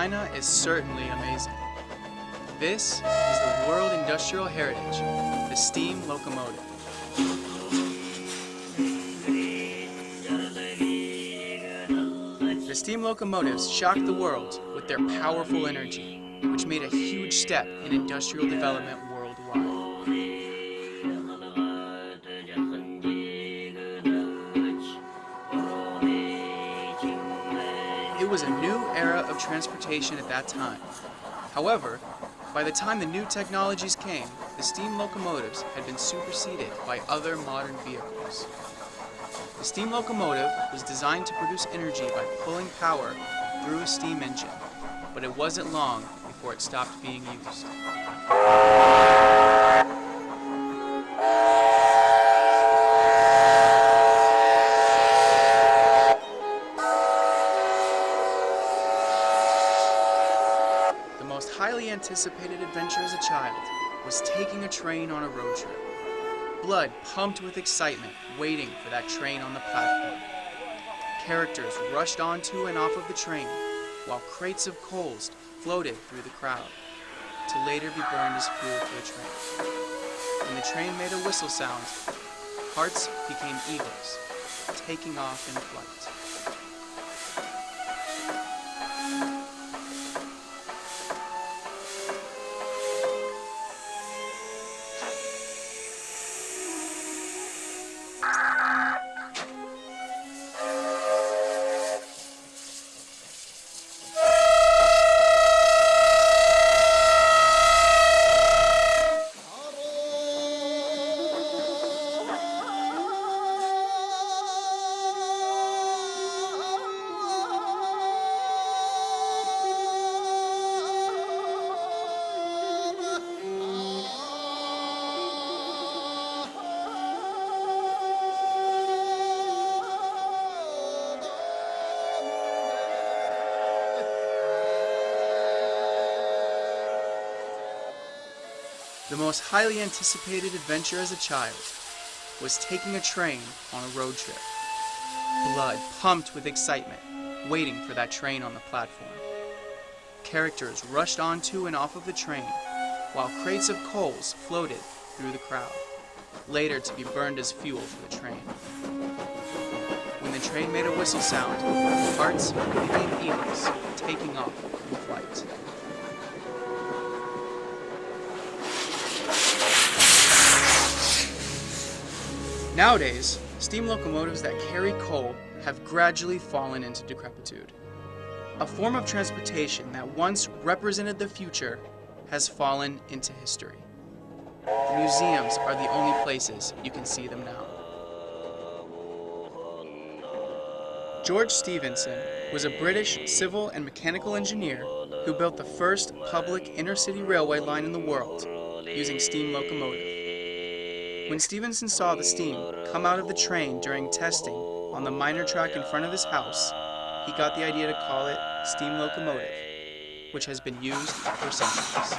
China is certainly amazing. This is the world industrial heritage, the steam locomotive. The steam locomotives shocked the world with their powerful energy, which made a huge step in industrial development worldwide. It was a new era of transportation at that time. However, by the time the new technologies came, the steam locomotives had been superseded by other modern vehicles. The steam locomotive was designed to produce energy by pulling power through a steam engine, but it wasn't long before it stopped being used. The most highly anticipated adventure as a child was taking a train on a road trip. Blood pumped with excitement, waiting for that train on the platform. Characters rushed onto and off of the train, while crates of coals floated through the crowd, to later be burned as fuel for the train. When the train made a whistle sound, hearts became eagles, taking off in flight. The most highly anticipated adventure as a child was taking a train on a road trip. Blood pumped with excitement, waiting for that train on the platform. Characters rushed onto and off of the train, while crates of coals floated through the crowd, later to be burned as fuel for the train. When the train made a whistle sound, hearts became eagles, taking off in flight. Nowadays, steam locomotives that carry coal have gradually fallen into decrepitude. A form of transportation that once represented the future has fallen into history. The museums are the only places you can see them now. George Stephenson was a British civil and mechanical engineer who built the first public inner-city railway line in the world using steam locomotive. When Stephenson saw the steam come out of the train during testing on the minor track in front of his house, he got the idea to call it steam locomotive, which has been used for centuries.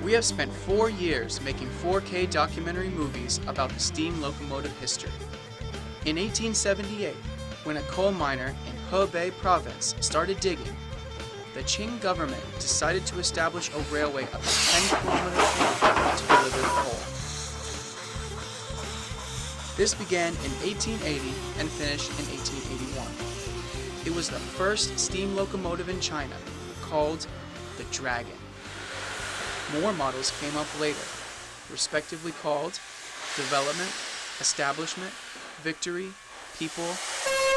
We have spent 4 years making 4K documentary movies about the steam locomotive history. In 1878, when a coal miner in Hebei province started digging, the Qing government decided to establish a railway up to 10 kilometers long to deliver the coal. This began in 1880 and finished in 1881. It was the first steam locomotive in China, called the Dragon. More models came up later, respectively called Development, Establishment, Victory, People,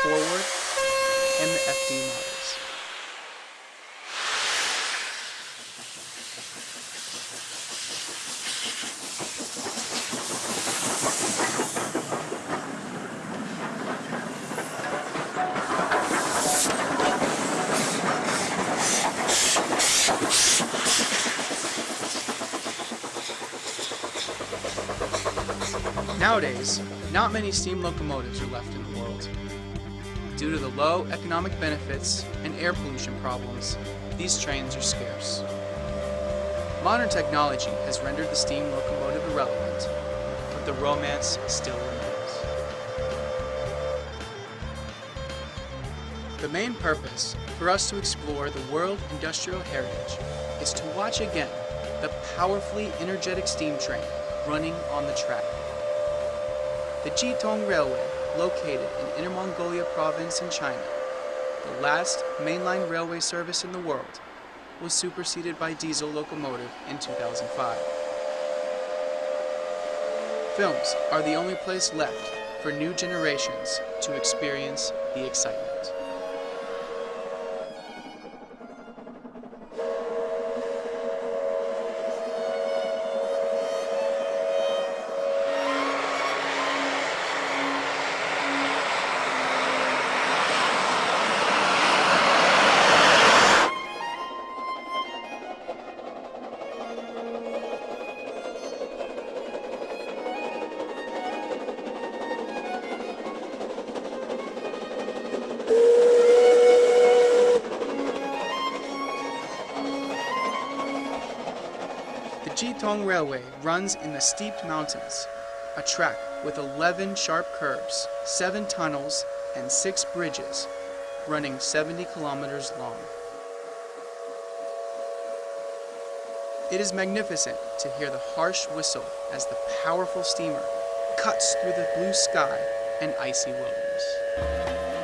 Forward, and the FD models. Nowadays, not many steam locomotives are left in the world. Due to the low economic benefits and air pollution problems, these trains are scarce. Modern technology has rendered the steam locomotive irrelevant, but the romance still remains. The main purpose for us to explore the world industrial heritage is to watch again the powerfully energetic steam train running on the track. The Jitong Railway, located in Inner Mongolia province in China, the last mainline railway service in the world, was superseded by diesel locomotive in 2005. Films are the only place left for new generations to experience the excitement. The Jitong Railway runs in the steeped mountains, a track with 11 sharp curves, 7 tunnels, and 6 bridges, running 70 kilometers long. It is magnificent to hear the harsh whistle as the powerful steamer cuts through the blue sky and icy wilderness.